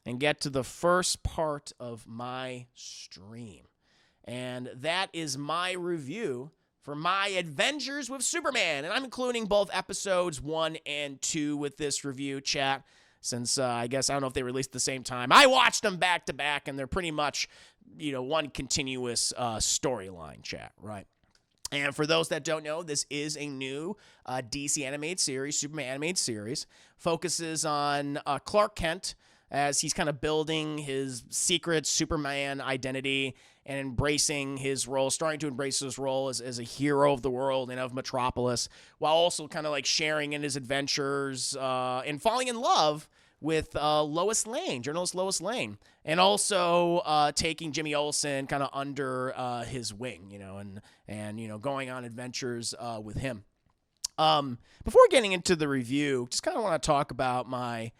and get to the first part of my stream. And that is my review for My Adventures with Superman. And I'm including both episodes 1 and 2 with this review, chat, since I guess I don't know if they released at the same time. I watched them back to back, and they're pretty much, one continuous storyline, chat, right? And for those that don't know, this is a new DC animated series, Superman animated series. Focuses on Clark Kent as he's kind of building his secret Superman identity and embracing his role, starting to embrace his role as a hero of the world and of Metropolis, while also kind of like sharing in his adventures and falling in love with Lois Lane, journalist Lois Lane, and also taking Jimmy Olsen kind of under his wing, and going on adventures with him. Before getting into the review, just kind of want to talk about my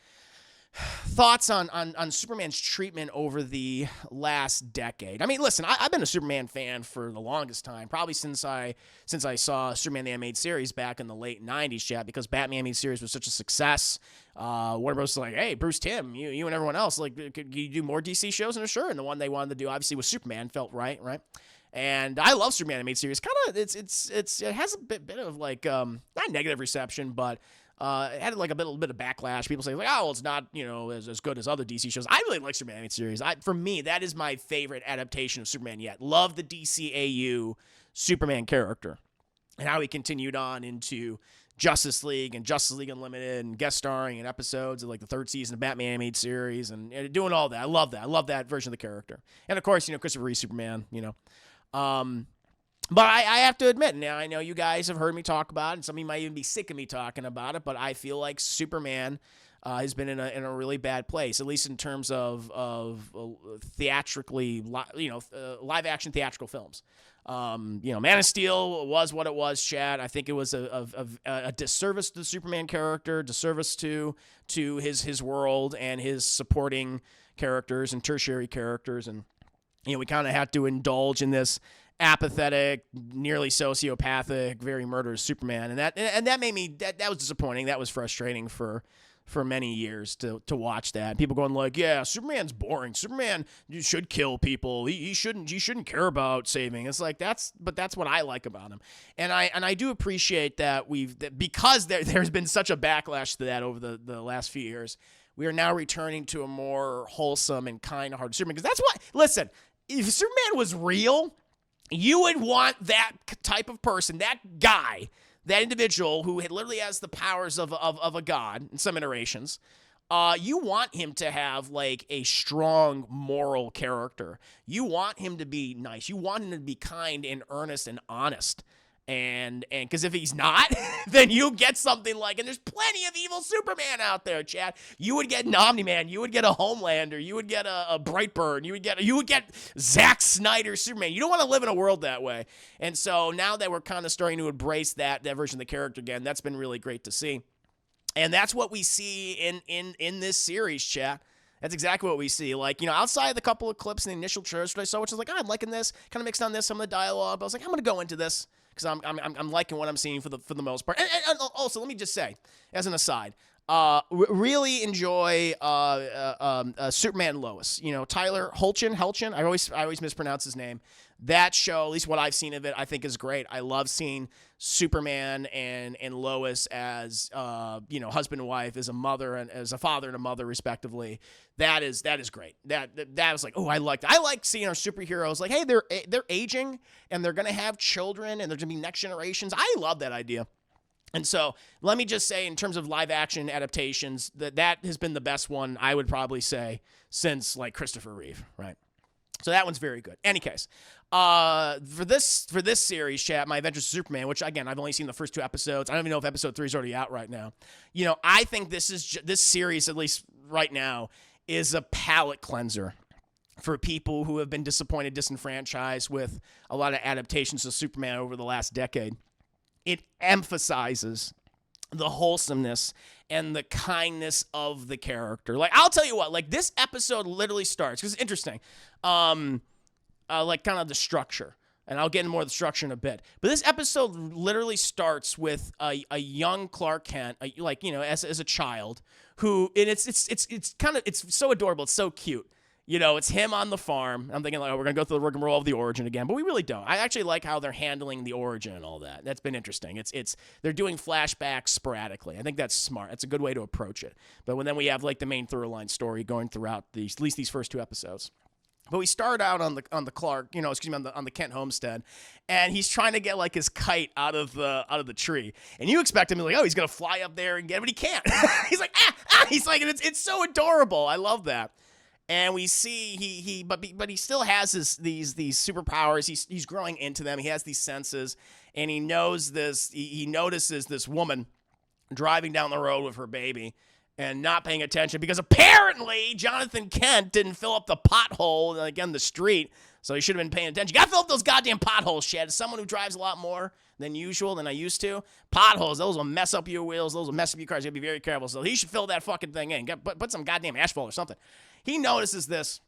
thoughts on Superman's treatment over the last decade. I mean, listen, I've been a Superman fan for the longest time, probably since I saw Superman the Animated Series back in the late 90s, chat, because Batman Animated Series was such a success. Warner Bros. Was like, hey, Bruce Timm, you and everyone else, like, could you do more DC shows? And sure, and the one they wanted to do, obviously, was Superman, felt right? And I love Superman Animated Series. Kind of, it has a bit of like not negative reception, but it had like a little bit of backlash. People say like, oh, well, it's not as good as other DC shows. I really like Superman Animated Series. For me, that is my favorite adaptation of Superman yet. Love the DCAU Superman character and how he continued on into Justice League and Justice League Unlimited and guest starring in episodes of like the third season of Batman Animated Series and doing all that. I love that. I love that version of the character. And of course, Christopher Reeve Superman. But I have to admit, now I know you guys have heard me talk about it, and some of you might even be sick of me talking about it, but I feel like Superman has been in a really bad place, at least in terms of theatrically, live action theatrical films. Man of Steel was what it was, Chad. I think it was a disservice to the Superman character, disservice to his world and his supporting characters and tertiary characters, and we kind of had to indulge in this apathetic, nearly sociopathic, very murderous Superman, and that made me that was disappointing. That was frustrating for many years to watch that. People going like, yeah, Superman's boring. Superman should kill people. He shouldn't care about saving. It's like that's what I like about him, and I do appreciate that because there's been such a backlash to that over the last few years. We are now returning to a more wholesome and kind-hearted Superman, because that's what. Listen, if Superman was real, you would want that type of person, that guy, that individual who literally has the powers of a god in some iterations. You want him to have like a strong moral character. You want him to be nice. You want him to be kind and earnest and honest. And because if he's not, then you get something like, and there's plenty of evil Superman out there, Chad. You would get an Omni-Man, you would get a Homelander, you would get a Brightburn, you would get Zack Snyder Superman. You don't want to live in a world that way. And so now that we're kind of starting to embrace that version of the character again, that's been really great to see. And that's what we see in this series, chat. That's exactly what we see. Like, outside of the couple of clips in the initial trailers that I saw, which was like, I'm liking this, kind of mixed on this, some of the dialogue. But I was like, I'm going to go into this, because I'm liking what I'm seeing for the most part. And also, let me just say, as an aside, really enjoy Superman Lois. Tyler Hoechlin. I always mispronounce his name. That show, at least what I've seen of it, I think is great. I love seeing Superman and Lois as husband and wife, as a mother and as a father and a mother, respectively. That is great. That was like, oh, I like seeing our superheroes like, hey, they're aging and they're gonna have children and there's gonna be next generations. I love that idea. And so let me just say, in terms of live action adaptations, that has been the best one, I would probably say, since like Christopher Reeve, right? So that one's very good. Any case, for this series, chat, My Adventures with Superman, which again I've only seen the first 2 episodes. I don't even know if episode 3 is already out right now. I think this series, at least right now, is a palate cleanser for people who have been disappointed, disenfranchised with a lot of adaptations of Superman over the last decade. It emphasizes the wholesomeness and the kindness of the character. Like, I'll tell you what, like, this episode literally starts, because it's interesting, like, kind of the structure. And I'll get into more of the structure in a bit. But this episode literally starts with a young Clark Kent, as a child, who, and it's so adorable, it's so cute. It's him on the farm. I'm thinking, like, we're going to go through the rigmarole of the origin again, but we really don't. I actually like how they're handling the origin and all that. That's been interesting. They're doing flashbacks sporadically. I think that's smart. That's a good way to approach it. But then we have, like, the main through line story going throughout at least these first 2 episodes. But we start out on the Clark, on the Kent homestead, and he's trying to get, like, his kite out of the tree, and you expect him to be like, oh, he's gonna fly up there and get it, but he can't. He's like, he's like, and it's so adorable. I love that. And we see but he still has these superpowers. He's growing into them. He has these senses, and he knows this. He notices this woman driving down the road with her baby and not paying attention because apparently Jonathan Kent didn't fill up the pothole on the street, so he should have been paying attention. You gotta fill up those goddamn potholes, Chad. As someone who drives a lot more than usual, than I used to, potholes, those will mess up your wheels, those will mess up your cars. You gotta be very careful. So he should fill that fucking thing in. Put some goddamn asphalt or something. He notices this,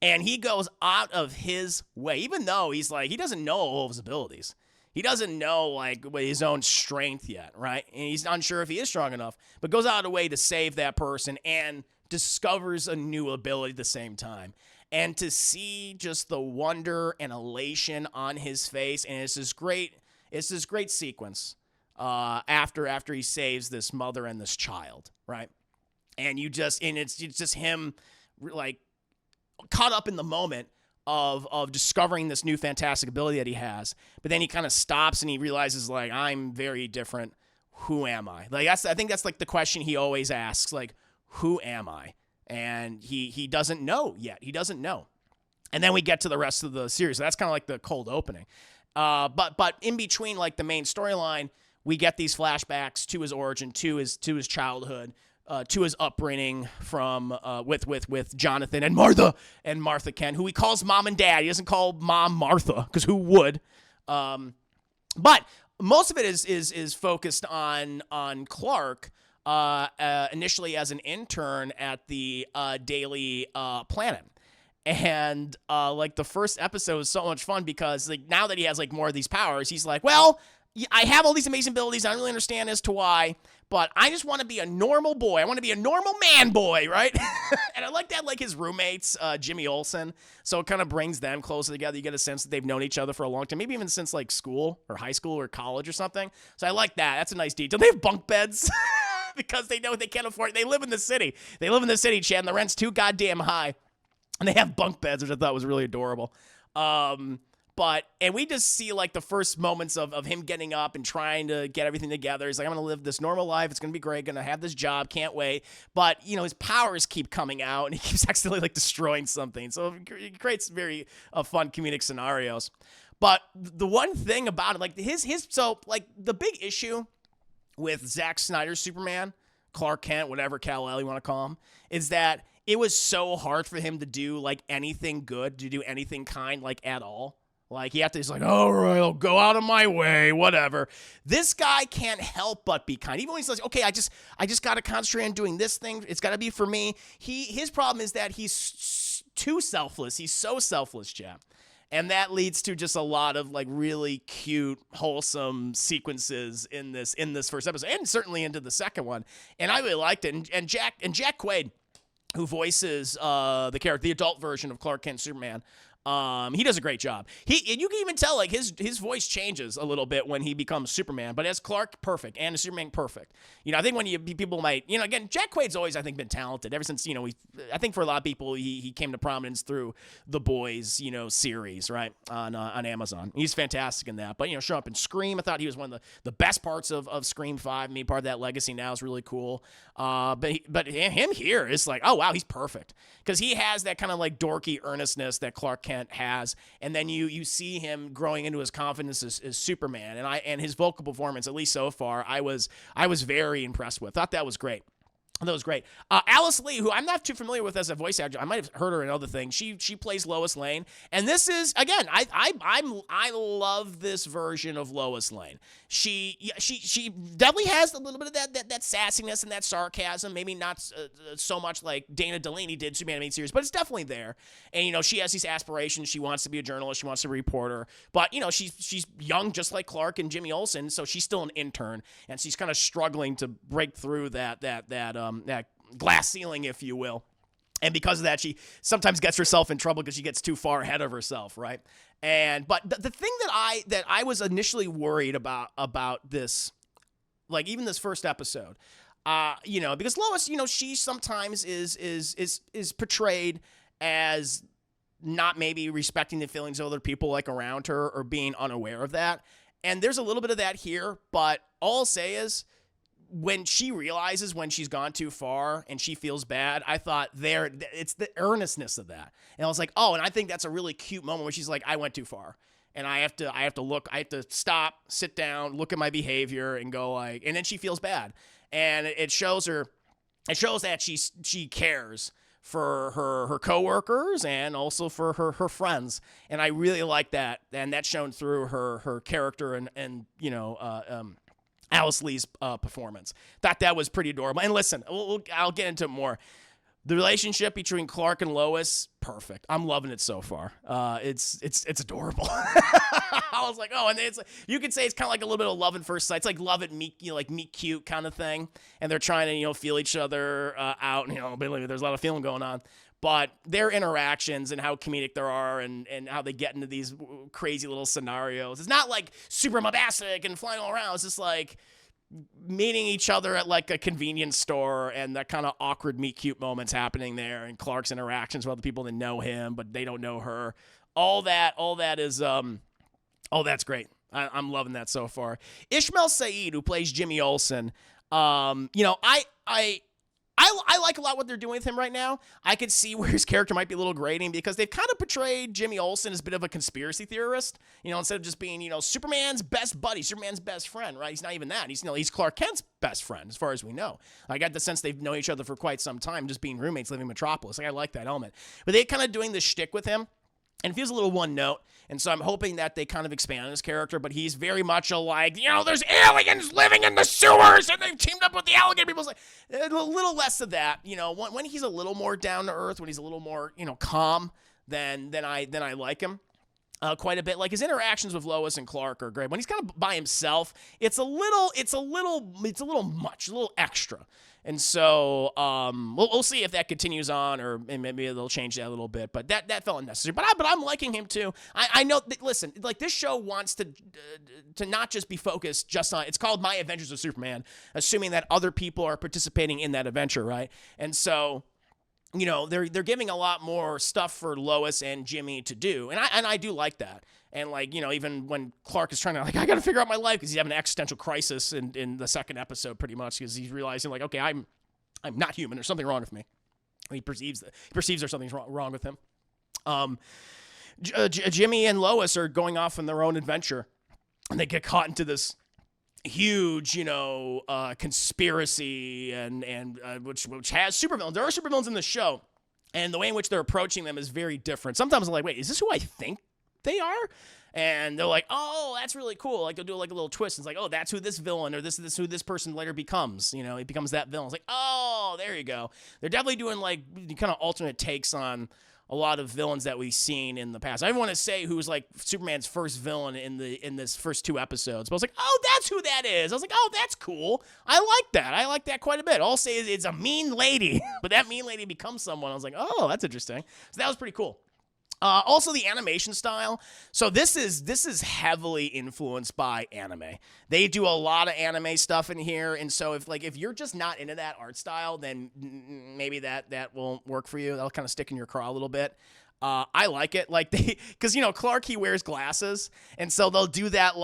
and he goes out of his way, even though he doesn't know all of his abilities. He doesn't know, like, his own strength yet, right? And he's not sure if he is strong enough, but goes out of the way to save that person and discovers a new ability at the same time. And to see just the wonder and elation on his face, and it's this great sequence after he saves this mother and this child, right? And it's just him, like, caught up in the moment of discovering this new fantastic ability that he has, but then he kind of stops and he realizes, like, I'm very different. Who am I? Like, I think that's like the question he always asks, like, who am I? And he doesn't know yet. He doesn't know. And then we get to the rest of the series. So that's kind of like the cold opening. But in between, like, the main storyline, we get these flashbacks to his origin, to his childhood, to his upbringing from with Jonathan and Martha Kent, who he calls mom and dad. He doesn't call mom Martha, because who would? But most of it is focused on Clark initially as an intern at the Daily Planet. And like, the first episode was so much fun because, like, now that he has, like, more of these powers, he's like, well, I have all these amazing abilities. I don't really understand as to why, but I just want to be a normal boy. I want to be a normal man boy, right? And I like that, like, his roommates, Jimmy Olsen. So it kind of brings them closer together. You get a sense that they've known each other for a long time, maybe even since, like, school or high school or college or something. So I like that. That's a nice detail. They have bunk beds because they know they can't afford it. They live in the city. Chad, and the rent's too goddamn high. And they have bunk beds, which I thought was really adorable. And we just see, like, the first moments of him getting up and trying to get everything together. He's like, I'm going to live this normal life. It's going to be great. Going to have this job. Can't wait. But, his powers keep coming out, and he keeps accidentally, like, destroying something. So it creates very fun comedic scenarios. But the one thing about it, like, the big issue with Zack Snyder's Superman, Clark Kent, whatever Kal-El you want to call him, is that it was so hard for him to do, like, anything good, to do anything kind, like, at all. Like, he's like, all right, I'll go out of my way, whatever. This guy can't help but be kind. Even when he's like, okay, I just got to concentrate on doing this thing. It's got to be for me. His problem is that he's too selfless. He's so selfless, Jeff. And that leads to just a lot of, like, really cute, wholesome sequences in this first episode, and certainly into the second one. And I really liked it. And Jack Quaid, who voices the character, the adult version of Clark Kent Superman, he does a great job. And you can even tell, like, his voice changes a little bit when he becomes Superman, but as Clark, perfect, and as Superman, perfect. I think when people might, again, Jack Quaid's always, I think, been talented ever since, I think for a lot of people, he came to prominence through The Boys, series, right, on Amazon. He's fantastic in that. But, show up in Scream. I thought he was one of the best parts of Scream 5. I mean, part of that legacy now is really cool. But him here is like, oh, wow, he's perfect. Because he has that kind of, like, dorky earnestness that Clark Kent has, and then you see him growing into his confidence as Superman, and his vocal performance, at least so far, I was very impressed with. Thought that was great. That was great. Alice Lee, who I'm not too familiar with as a voice actor, I might have heard her in other things. She plays Lois Lane, and this is again, I love this version of Lois Lane. She definitely has a little bit of that sassiness and that sarcasm. Maybe not so much like Dana Delaney did Superman animated series, but it's definitely there. And she has these aspirations. She wants to be a journalist. She wants to be a reporter. But she's young, just like Clark and Jimmy Olsen. So she's still an intern, and she's kind of struggling to break through that glass ceiling, if you will. And because of that, she sometimes gets herself in trouble because she gets too far ahead of herself, right? But the thing that I was initially worried about this, like even this first episode, because Lois, she sometimes is portrayed as not maybe respecting the feelings of other people like around her or being unaware of that. And there's a little bit of that here, but all I'll say is, when she realizes when she's gone too far and she feels bad, I thought it's the earnestness of that. And I was like, oh, and I think that's a really cute moment where she's like, I went too far. And I have to stop, sit down, look at my behavior and go like, and then she feels bad. And it shows that she cares for her coworkers and also for her friends. And I really like that. And that's shown through her character and Alice Lee's performance. Thought that was pretty adorable. And listen, I'll get into it more. The relationship between Clark and Lois, perfect. I'm loving it so far. It's adorable. I was like, oh, and it's you could say it's kind of like a little bit of love at first sight. It's like love at meet, like meet cute kind of thing. And they're trying to feel each other out. There's a lot of feeling going on. But their interactions and how comedic they are and how they get into these crazy little scenarios. It's not like super bombastic and flying all around. It's just like meeting each other at like a convenience store and that kind of awkward meet cute moments happening there, and Clark's interactions with other people that know him but they don't know her. All that is that's great. I'm loving that so far. Ishmael Saeed, who plays Jimmy Olsen, I like a lot what they're doing with him right now. I could see where his character might be a little grating because they've kind of portrayed Jimmy Olsen as a bit of a conspiracy theorist, instead of just being, Superman's best buddy, Superman's best friend, right? He's not even that. He's Clark Kent's best friend, as far as we know. I got the sense they've known each other for quite some time, just being roommates living in Metropolis. I like that element. But they're kind of doing this shtick with him. And it feels a little one note, and so I'm hoping that they kind of expand on his character, but he's very much there's aliens living in the sewers, and they've teamed up with the alligator people. Like, a little less of that, when he's a little more down to earth, when he's a little more, calm, then I like him. Quite a bit. Like his interactions with Lois and Clark are great. When he's kind of by himself, it's a little much, a little extra. And so we'll see if that continues on, or maybe they'll change that a little bit. But that felt unnecessary. But I'm liking him too. I know that, listen, like this show wants to not just be focused just on. It's called My Adventures with Superman, assuming that other people are participating in that adventure, right? And so, they're giving a lot more stuff for Lois and Jimmy to do, and I do like that. And even when Clark is trying to I got to figure out my life because he's having an existential crisis in the second episode, pretty much, because he's realizing okay, I'm not human. There's something wrong with me. He perceives there's something wrong with him. Jimmy and Lois are going off on their own adventure, and they get caught into this huge, conspiracy and which has supervillains. There are supervillains in the show, and the way in which they're approaching them is very different. Sometimes I'm like, wait, is this who I think they are? And they're like, oh, that's really cool. Like they'll do a little twist. It's like, oh, that's who this villain or this who this person later becomes. He becomes that villain. It's like, oh, there you go. They're definitely doing kind of alternate takes on a lot of villains that we've seen in the past. I don't want to say who was Superman's first villain in this first two episodes, but I was like, oh, that's who that is. I was like, oh, that's cool. I like that. I like that quite a bit. All I'll say is it's a mean lady, but that mean lady becomes someone. I was like, oh, that's interesting. So that was pretty cool. Also, the animation style. So this is heavily influenced by anime. They do a lot of anime stuff in here, and so if you're just not into that art style, then maybe that won't work for you. That'll kind of stick in your craw a little bit. I like it, because Clark, he wears glasses, and so they'll do that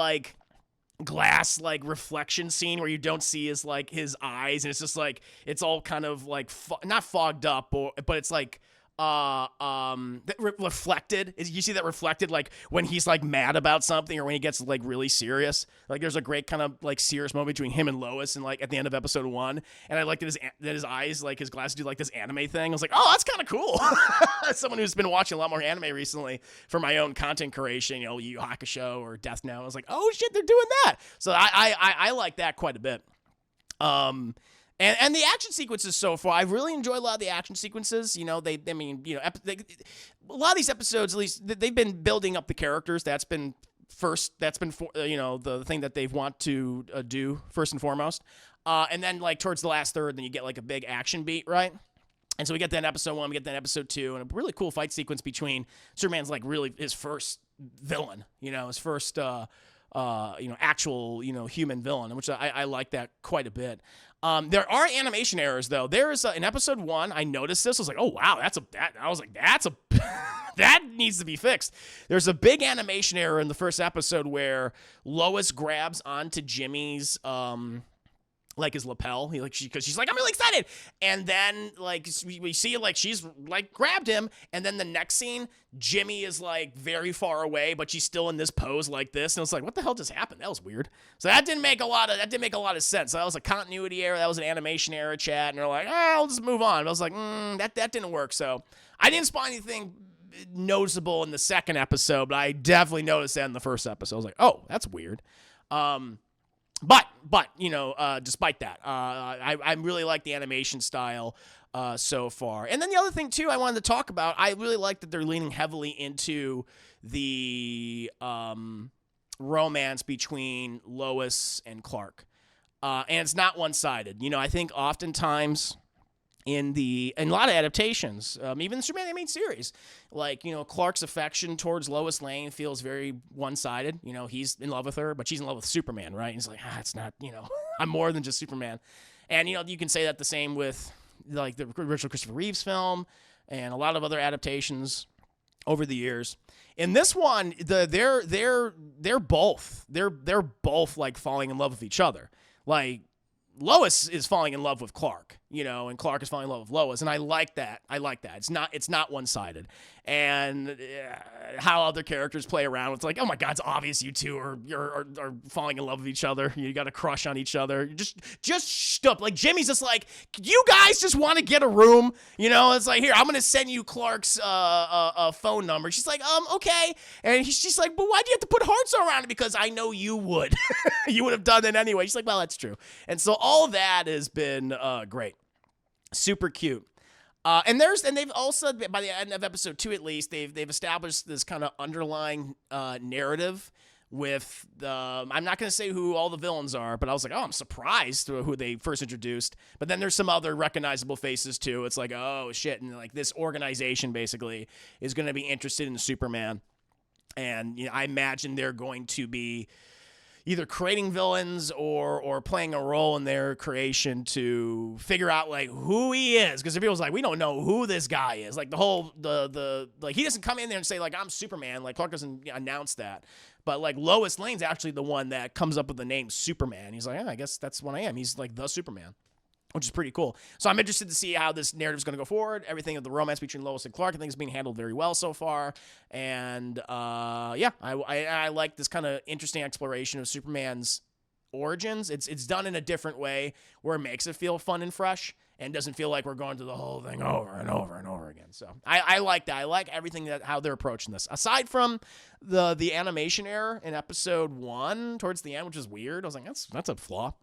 glass reflection scene where you don't see his eyes, and it's just it's all kind of not fogged up, but it's reflected. You see that reflected, like when he's like mad about something or when he gets like really serious. Like there's a great kind of like serious moment between him and Lois, and like at the end of episode 1. And I liked that his eyes, like his glasses, do like this anime thing. I was like, oh, that's kind of cool. As someone who's been watching a lot more anime recently for my own content creation, Yu Yu Hakusho or Death Note, I was like, oh shit, they're doing that. So I like that quite a bit. And the action sequences so far, I've really enjoyed a lot of the action sequences. A lot of these episodes, at least, they've been building up the characters. That's been the thing that they want to do first and foremost. And then like towards the last third, then you get like a big action beat, right? And so we get that in episode 1, we get that in episode 2, and a really cool fight sequence between Superman's like really his first villain, his first actual, human villain, which I like that quite a bit. There are animation errors though. There is in episode 1, I noticed this. I was like, oh wow, that needs to be fixed. There's a big animation error in the first episode where Lois grabs onto Jimmy's like his lapel, because she's like, I'm really excited, and then like we see like she's like grabbed him, and then the next scene, Jimmy is like very far away, but she's still in this pose like this, and it's like, what the hell just happened? That was weird. So that didn't make a lot of sense. That was a continuity error. That was an animation error, chat, and they're like, I'll just move on. But I was like, that didn't work. So I didn't spot anything noticeable in the second episode, but I definitely noticed that in the first episode. I was like, oh, that's weird. But despite that, I really like the animation style so far. And then the other thing too I wanted to talk about, I really like that they're leaning heavily into the romance between Lois and Clark, and it's not one-sided. I think oftentimes in a lot of adaptations, even the Superman animated series, like, Clark's affection towards Lois Lane feels very one-sided. He's in love with her, but she's in love with Superman, right? And he's like, it's not, I'm more than just Superman. And, you can say that the same with, like, the original Christopher Reeves film and a lot of other adaptations over the years. In this one, they're both like falling in love with each other. Like, Lois is falling in love with Clark, and Clark is falling in love with Lois, and I like that. It's not one-sided. And how other characters play around, it's like, oh my God, it's obvious you two are falling in love with each other. You got a crush on each other. Just stop. Like Jimmy's just like, you guys just want to get a room, It's like, here, I'm gonna send you Clark's phone number. She's like, okay. And she's like, but why do you have to put hearts around it? Because I know you would. You would have done it anyway. She's like, well, that's true. And so all of that has been great. Super cute. And they've also, by the end of episode 2 at least, they've established this kind of underlying narrative with I'm not going to say who all the villains are, but I was like, oh, I'm surprised who they first introduced. But then there's some other recognizable faces too. It's like, oh shit, and like this organization basically is going to be interested in Superman, and I imagine they're going to be either creating villains or playing a role in their creation to figure out like who he is. Because if people's like, we don't know who this guy is, like like he doesn't come in there and say like, I'm Superman. Like Clark doesn't announce that. But like Lois Lane's actually the one that comes up with the name Superman. He's like, I guess that's what I am. He's like the Superman, which is pretty cool. So I'm interested to see how this narrative is going to go forward. Everything of the romance between Lois and Clark, I think, is being handled very well so far. And I like this kind of interesting exploration of Superman's origins. It's done in a different way where it makes it feel fun and fresh and doesn't feel like we're going through the whole thing over and over and over again. So I like that. I like everything how they're approaching this. Aside from the animation error in episode 1 towards the end, which is weird. I was like, that's a flaw.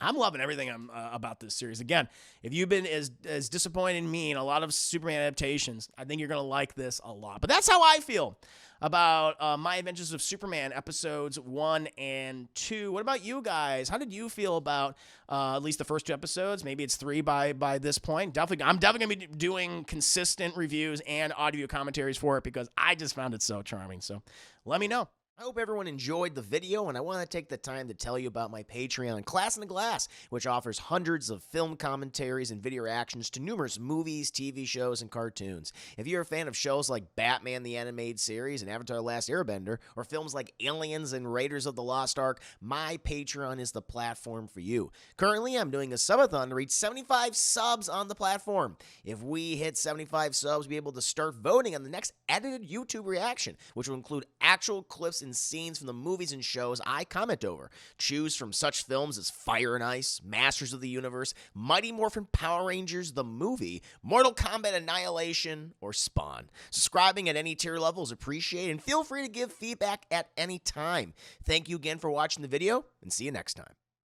I'm loving everything about this series. Again, if you've been as disappointed in me in a lot of Superman adaptations, I think you're going to like this a lot. But that's how I feel about My Adventures of Superman episodes 1 and 2. What about you guys? How did you feel about at least the first 2 episodes? Maybe it's 3 by this point. I'm definitely going to be doing consistent reviews and audio commentaries for it because I just found it so charming. So let me know. I hope everyone enjoyed the video, and I want to take the time to tell you about my Patreon, Class in the Glass, which offers hundreds of film commentaries and video reactions to numerous movies, TV shows, and cartoons. If you're a fan of shows like Batman the Animated Series and Avatar The Last Airbender, or films like Aliens and Raiders of the Lost Ark, my Patreon is the platform for you. Currently, I'm doing a subathon to reach 75 subs on the platform. If we hit 75 subs, we'll be able to start voting on the next edited YouTube reaction, which will include actual clips and scenes from the movies and shows I comment over. Choose from such films as Fire and Ice, Masters of the Universe, Mighty Morphin Power Rangers the movie, Mortal Kombat Annihilation, or Spawn. Subscribing at any tier level is appreciated, and feel free to give feedback at any time. Thank you again for watching the video, and see you next time.